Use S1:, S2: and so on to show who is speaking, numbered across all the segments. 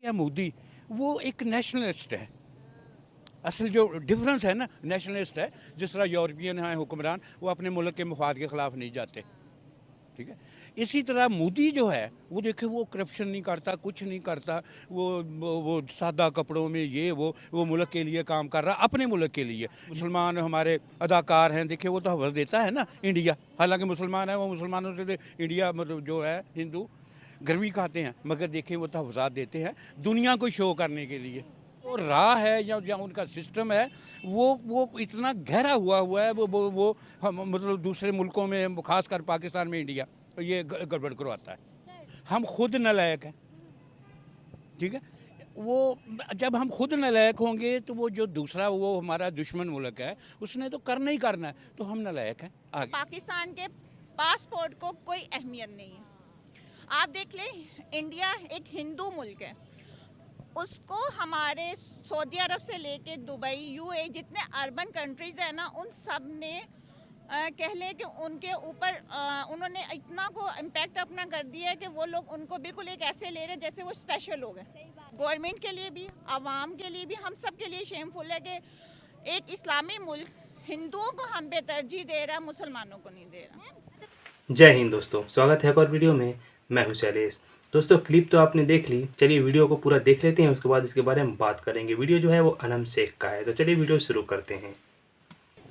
S1: या मोदी वो एक नेशनलिस्ट है। असल जो डिफरेंस है ना, नेशनलिस्ट है। जिस तरह यूरोपियन हैं हुक्मरान, वो अपने मुल्क के मफाद के ख़िलाफ़ नहीं जाते, ठीक है। इसी तरह मोदी जो है वो देखिए, वो करप्शन नहीं करता, कुछ नहीं करता। वो सादा कपड़ों में वो मुल्क के लिए काम कर रहा, अपने मुल्क के लिए। मुसलमान हमारे अदाकार हैं, देखिए वो तो हवस देता है ना इंडिया, हालांकि मुसलमान है, वो मुसलमानों से इंडिया मतलब जो है हिंदू गर्वी खाते हैं, मगर देखिए वो तहफ़्फ़ुज़ात देते हैं दुनिया को शो करने के लिए। और राह है या उनका सिस्टम है, वो इतना गहरा हुआ है, वो हम मतलब दूसरे मुल्कों में, ख़ासकर पाकिस्तान में इंडिया ये गड़बड़ करवाता है। हम खुद नालायक हैं, ठीक है। वो जब हम खुद नालायक होंगे तो वो जो दूसरा वो हमारा दुश्मन मुल्क है उसने तो करना ही करना है, तो हम नालायक हैं। आगे
S2: पाकिस्तान के पासपोर्ट को कोई अहमियत नहीं है। आप देख लें, इंडिया एक हिंदू मुल्क है, उसको हमारे सऊदी अरब से लेके दुबई, यूए, जितने अर्बन कंट्रीज है ना, उन सब ने कह लें कि उनके ऊपर उन्होंने इतना को इम्पैक्ट अपना कर दिया है कि वो लोग उनको बिल्कुल एक ऐसे ले रहे हैं जैसे वो स्पेशल लोग हैं। गवर्नमेंट के लिए भी, आवाम के लिए भी, हम सब के लिए शेमफुल है कि एक इस्लामी मुल्क हिंदुओं को हम पे तरजीह दे रहा है, मुसलमानों को नहीं दे रहा।
S3: जय हिंद दोस्तों, स्वागत है एक और वीडियो में। मैं हूं शैलेश। दोस्तों, क्लिप तो आपने देख ली, चलिए वीडियो को पूरा देख लेते हैं, उसके बाद इसके बारे में बात करेंगे। वीडियो जो है वो अनम शेख का है, तो चलिए वीडियो शुरू करते हैं।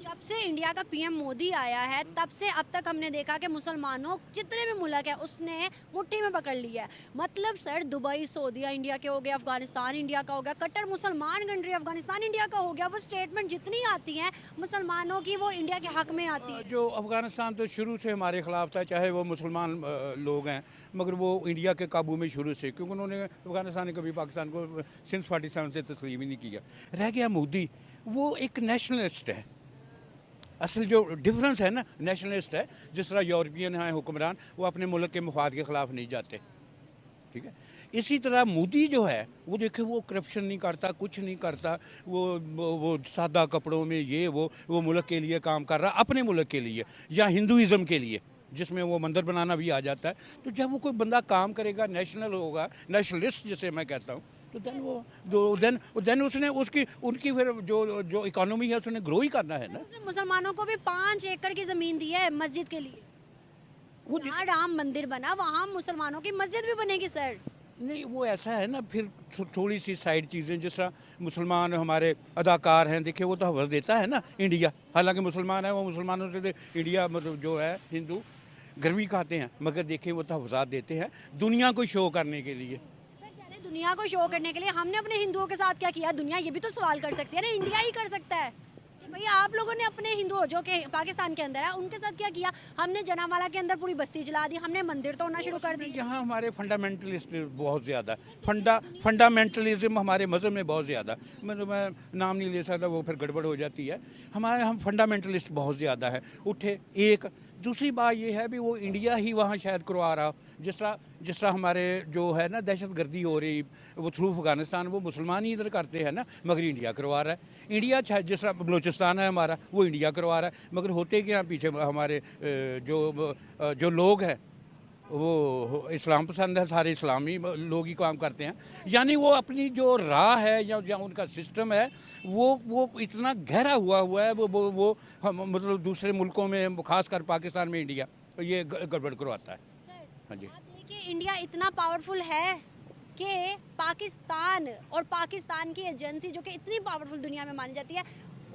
S4: जब से इंडिया का पीएम मोदी आया है तब से अब तक हमने देखा कि मुसलमानों जितने भी मुल्क है उसने मुट्ठी में पकड़ लिया है। मतलब सर, दुबई सऊदीया इंडिया के हो गए, अफगानिस्तान इंडिया का हो गया, कट्टर मुसलमान कंट्री अफगानिस्तान इंडिया का हो गया। वो स्टेटमेंट जितनी आती हैं मुसलमानों की, वो इंडिया के हक में आती है।
S1: जो अफ़गानिस्तान तो शुरू से हमारे ख़िलाफ़ था, चाहे वो मुसलमान लोग हैं, मगर वो इंडिया के काबू में शुरू से, क्योंकि उन्होंने अफ़गानिस्तान ने कभी पाकिस्तान को सिंस 47 से तस्लीम ही नहीं किया। रह गया मोदी, वो एक नेशनलिस्ट है। असल जो डिफरेंस है ना, नेशनलिस्ट है। जिस तरह यूरोपियन हैं हुक्मरान, वो अपने मुल्क के मफाद के ख़िलाफ़ नहीं जाते, ठीक है। इसी तरह मोदी जो है वो देखिए, वो करप्शन नहीं करता, कुछ नहीं करता। वो सादा कपड़ों में वो मुल्क के लिए काम कर रहा, अपने मुल्क के लिए या हिंदुइज़म के लिए, जिसमें वो मंदिर बनाना भी आ जाता है। तो जब वो कोई बंदा काम करेगा, नेशनल होगा, नेशनलिस्ट जिसे मैं कहता हूँ, तो देन उसने उनकी फिर जो इकोनॉमी है उसने ग्रो ही करना है ना।
S4: उसने मुसलमानों को भी 5 एकड़ की जमीन दी है मस्जिद के लिए।
S1: वो
S4: जहाँ राम मंदिर बना वहाँ मुसलमानों की मस्जिद भी बनेगी सर।
S1: नहीं, वो ऐसा है ना, फिर थोड़ी सी साइड चीज़ें, जिस तरह मुसलमान हमारे अदाकार हैं, देखिए वो तो हवस देता है ना इंडिया, हालांकि मुसलमान है, वो मुसलमानों से इंडिया मतलब जो है हिंदू गर्वी खाते हैं, मगर देखिए वो तहफ़्फ़ुज़ात देते हैं दुनिया को शो करने के लिए।
S4: सर, जाने दुनिया को शो करने के लिए हमने अपने हिंदुओं के साथ क्या किया? दुनिया ये भी तो सवाल कर सकती है ना, इंडिया ही कर सकता है कि भैया आप लोगों ने अपने हिंदुओं जो कि पाकिस्तान के अंदर है उनके साथ क्या किया? हमने जनावाला के अंदर पूरी बस्ती जला दी, हमने मंदिर तोड़ना शुरू कर दी।
S1: यहाँ हमारे फंडामेंटलिस्ट बहुत ज़्यादा, फंडामेंटलिज्म हमारे मज़हब में बहुत ज़्यादा, मतलब मैं नाम नहीं ले सकता, वो फिर गड़बड़ हो जाती है। हम फंडामेंटलिस्ट बहुत ज़्यादा है उठे। एक दूसरी बात ये है भी, वो इंडिया ही वहाँ शायद करवा रहा, जिस तरह हमारे जो है ना दहशत गर्दी हो रही वो थ्रू अफ़गानिस्तान, वो मुसलमान ही इधर करते हैं ना, मगर इंडिया करवा रहा है। इंडिया जिस तरह बलूचिस्तान है हमारा, वो इंडिया करवा रहा है, मगर होते क्या पीछे हमारे जो लोग हैं वो इस्लाम पसंद है, सारे इस्लामी लोग ही काम करते हैं। यानी वो अपनी जो राह है या उनका सिस्टम है, वो इतना गहरा हुआ है, वो हम मतलब दूसरे मुल्कों में, ख़ासकर पाकिस्तान में इंडिया ये गड़बड़ करवाता है। हाँ जी।
S4: आप देखिए, इंडिया इतना पावरफुल है कि पाकिस्तान और पाकिस्तान की एजेंसी जो कि इतनी पावरफुल दुनिया में मानी जाती है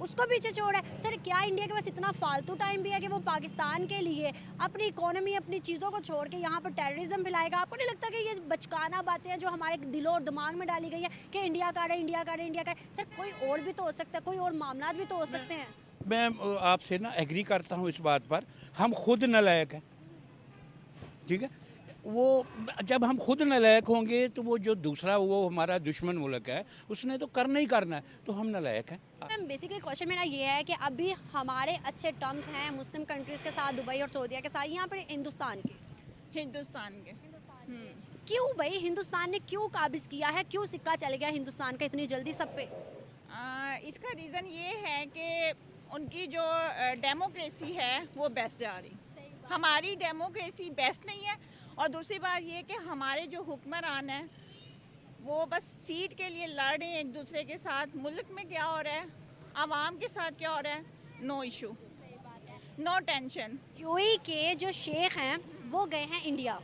S4: उसको पीछे छोड़ है। सर, क्या इंडिया के पास इतना फालतू टाइम भी है कि वो पाकिस्तान के लिए अपनी इकोनॉमी, अपनी चीज़ों को छोड़ के यहाँ पर टेररिज्म फैलाएगा? आपको नहीं लगता कि ये बचकाना बातें हैं जो हमारे दिलों और दिमाग में डाली गई है कि इंडिया का है, इंडिया का है, इंडिया का है? सर, कोई और भी तो हो सकता है, कोई और मामला भी तो हो सकते हैं।
S1: मैं आपसे ना एग्री करता हूँ इस बात पर, हम खुद नालायक हैं, ठीक है। वो जब हम खुद नालायक होंगे तो वो जो दूसरा वो हमारा दुश्मन मुल्क है उसने तो करना ही करना है, तो हम नालायक हैं।
S4: मैम, बेसिकली क्वेश्चन मेरा ये है कि अभी हमारे अच्छे टर्म्स हैं मुस्लिम कंट्रीज़ के साथ, दुबई और सऊदीया के साथ, यहाँ पर हिंदुस्तान के क्यों भाई हिंदुस्तान ने क्यों काबिज किया है? क्यों सिक्का चल गया हिंदुस्तान का इतनी जल्दी सब पे?
S2: इसका रीज़न ये है कि उनकी जो डेमोक्रेसी है वो बेस्ट जा रही, हमारी डेमोक्रेसी बेस्ट नहीं है। और दूसरी बात ये कि हमारे जो हुक्मरान हैं वो बस सीट के लिए लड़ रहे हैं एक दूसरे के साथ। मुल्क में क्या हो रहा है, आवाम के साथ क्या हो रहा है, no issue, no tension.
S4: UAE के जो शेख हैं वो गए हैं इंडिया।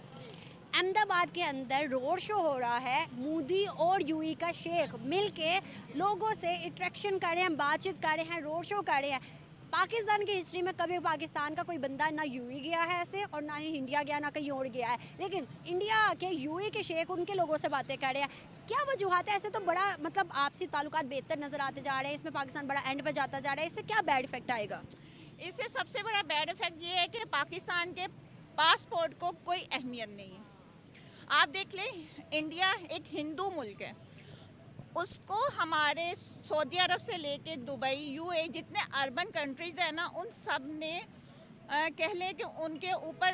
S4: अहमदाबाद के अंदर रोड शो हो रहा है, मोदी और यूएई का शेख मिलके लोगों से इंटरेक्शन कर रहे हैं, बातचीत कर रहे हैं, रोड शो कर रहे हैं। पाकिस्तान की हिस्ट्री में कभी पाकिस्तान का कोई बंदा ना यूएई गया है ऐसे, और ना ही इंडिया गया, ना कहीं और गया है, लेकिन इंडिया के यूएई के शेख उनके लोगों से बातें कर रहे हैं। क्या वजूहत है? ऐसे तो बड़ा मतलब आपसी ताल्लुकात बेहतर नज़र आते जा रहे हैं, इसमें पाकिस्तान बड़ा एंड पे जाता जा रहा है, इससे क्या बैड इफेक्ट आएगा?
S2: इससे सबसे बड़ा बैड इफेक्ट ये है कि पाकिस्तान के पासपोर्ट को कोई अहमियत नहीं है। आप देख लें, इंडिया एक हिंदू मुल्क है, उसको हमारे सऊदी अरब से लेके दुबई, यूएई, जितने अर्बन कंट्रीज़ है ना, उन सब ने कह लें कि उनके ऊपर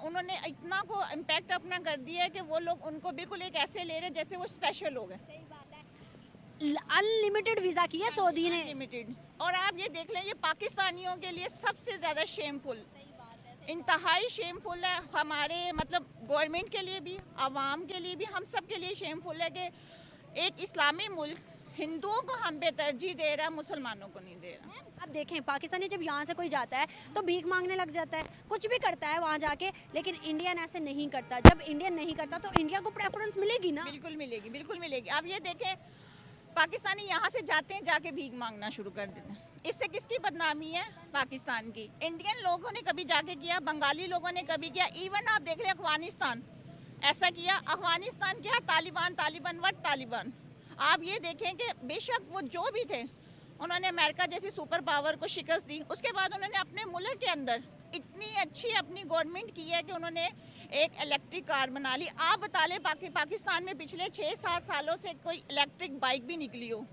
S2: उन्होंने इतना को इम्पैक्ट अपना कर दिया है कि वो लोग उनको बिल्कुल एक ऐसे ले रहे हैं जैसे वो स्पेशल लोग हैं।
S4: सही बात है। अनलिमिटेड वीज़ा किया सऊदी ने,
S2: लिमिटेड। और आप ये देख लें, ये पाकिस्तानियों के लिए सबसे ज़्यादा शेमफुल, इंतहाई शेमफुल है। हमारे मतलब गवर्नमेंट के लिए भी, आवाम के लिए भी, हम सब के लिए शेमफुल है कि एक इस्लामी मुल्क हिंदुओं को हम पे तरजीह दे रहा है, मुसलमानों को नहीं दे रहा।
S4: अब देखें, पाकिस्तानी जब यहाँ से कोई जाता है तो भीख मांगने लग जाता है, कुछ भी करता है वहाँ जाके, लेकिन इंडियन ऐसे नहीं करता। जब इंडियन नहीं करता तो इंडिया को प्रेफरेंस मिलेगी ना?
S2: बिल्कुल मिलेगी, बिल्कुल मिलेगी। आप ये देखें, पाकिस्तानी यहाँ से जाते हैं, जाके भीख मांगना शुरू कर देते हैं। इससे किसकी बदनामी है? पाकिस्तान की। इंडियन लोगों ने कभी जाके किया, बंगाली लोगों ने कभी किया, इवन आप देख रहे अफगानिस्तान ऐसा किया। अफगानिस्तान क्या, तालिबान, तालिबान व्हाट तालिबान। आप ये देखें कि बेशक वो जो भी थे, उन्होंने अमेरिका जैसी सुपर पावर को शिकस्त दी, उसके बाद उन्होंने अपने मुल्क के अंदर इतनी अच्छी अपनी गवर्नमेंट की है कि उन्होंने एक इलेक्ट्रिक कार बना ली। आप बता लें, पाकिस्तान में पिछले 6-7 सालों से कोई इलेक्ट्रिक बाइक भी निकली हो?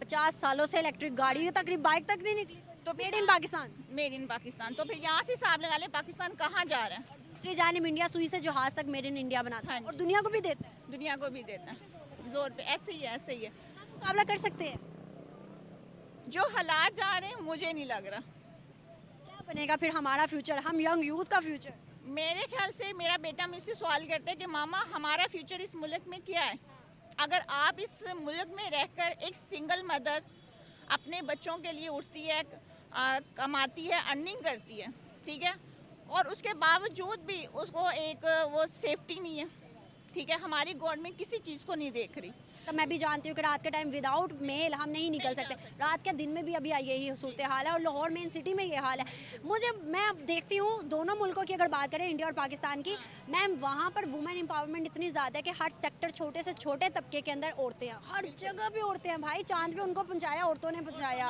S4: 50 सालों से इलेक्ट्रिक गाड़ी तक नहीं, बाइक तक नहीं निकली। तो made in Pakistan,
S2: made in Pakistan. तो फिर यहाँ से हिसाब लगा लें, पाकिस्तान कहाँ जा रहा है।
S4: दूसरी जानिब इंडिया सुई से जहाज तक मेड इन इंडिया बनाता है
S2: हाँ,
S4: और दुनिया को भी देता है,
S2: दुनिया को भी देता है जोर पे। ऐसे ही है, ऐसे ही है।
S4: मुकाबला कर सकते हैं।
S2: जो हालात जा रहे हैं, मुझे नहीं लग रहा।
S4: क्या बनेगा फिर हमारा फ्यूचर, हम यंग यूथ का फ्यूचर?
S2: मेरे ख्याल से मेरा बेटा मुझसे सवाल करता है कि मामा हमारा फ्यूचर इस मुल्क में क्या है। अगर आप इस मुल्क में रहकर एक सिंगल मदर अपने बच्चों के लिए उठती है, कमाती है, अर्निंग करती है, ठीक है, और उसके बावजूद भी उसको एक वो सेफ्टी नहीं है, ठीक है, हमारी गवर्नमेंट किसी चीज़ को नहीं देख रही।
S4: तो मैं भी जानती हूँ कि रात के टाइम विदाउट मेल हम नहीं निकल सकते, रात के दिन में भी अभी यही सूरत हाल है, और लाहौर मेन सिटी में ये हाल है। मैं अब देखती हूँ दोनों मुल्कों की अगर बात करें, इंडिया और पाकिस्तान की, मैम वहाँ पर वुमेन एम्पावरमेंट इतनी ज़्यादा है कि हर सेक्टर, छोटे से छोटे तबके के अंदर औरतें हैं, हर जगह पे औरतें हैं भाई। चांद पे उनको पहुँचाया, औरतों ने पहुँचाया,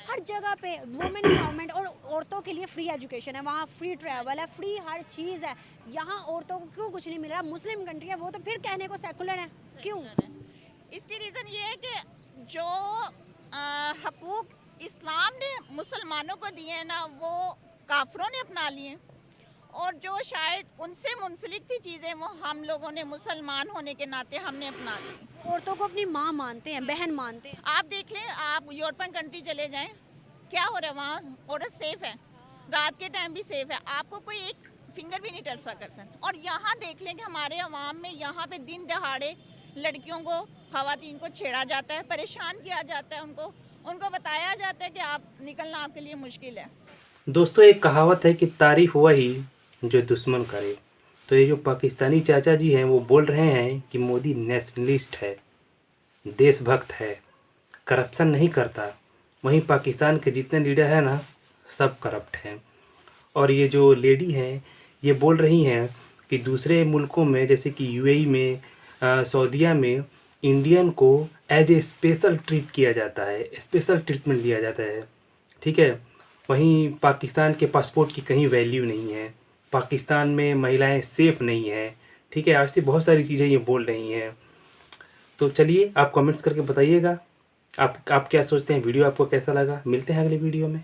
S4: हर जगह पे वुमेन एम्पावरमेंट। और औरतों के लिए फ्री एजुकेशन है वहाँ, फ्री ट्रैवल है, फ्री हर चीज़ है। यहाँ औरतों को क्यों कुछ नहीं मिल रहा? मुस्लिम कंट्री है वो, तो फिर कहने को सेकुलर है क्यों?
S2: इसकी रीज़न ये है कि जो हकूक इस्लाम ने मुसलमानों को दिए हैं ना, वो काफरों ने अपना लिए, और जो शायद उनसे मुंसलिक थी चीज़ें, वो हम लोगों ने मुसलमान होने के नाते हमने अपना ली।
S4: औरतों को अपनी माँ मानते हैं, बहन मानते हैं।
S2: आप देख लें, आप यूरोपियन कंट्री चले जाएं, क्या हो रहा है वहाँ? औरत सेफ है, रात के टाइम भी सेफ है, आपको कोई एक फिंगर भी नहीं टच कर सकता। और यहाँ देख लें कि हमारे अवाम में यहाँ पे दिन दहाड़े लड़कियों को, खवातीन को छेड़ा जाता है, परेशान किया जाता है, उनको बताया जाता है कि आप निकलना आपके लिए मुश्किल है।
S3: दोस्तों, एक कहावत है कि तारीफ वही जो दुश्मन करे। तो ये जो पाकिस्तानी चाचा जी हैं वो बोल रहे हैं कि मोदी नेशनलिस्ट है, देशभक्त है, करप्शन नहीं करता। वहीं पाकिस्तान के जितने लीडर हैं ना, सब करप्ट हैं। और ये जो लेडी हैं ये बोल रही हैं कि दूसरे मुल्कों में जैसे कि यूएई में, सऊदीया में इंडियन को एज ए स्पेशल ट्रीट किया जाता है, स्पेशल ट्रीटमेंट दिया जाता है, ठीक है। वहीं पाकिस्तान के पासपोर्ट की कहीं वैल्यू नहीं है, पाकिस्तान में महिलाएं सेफ़ नहीं हैं, ठीक है। ऐसी बहुत सारी चीज़ें ये बोल रही हैं। तो चलिए आप कमेंट्स करके बताइएगा आप क्या सोचते हैं। वीडियो आपको कैसा लगा? मिलते हैं अगले वीडियो में।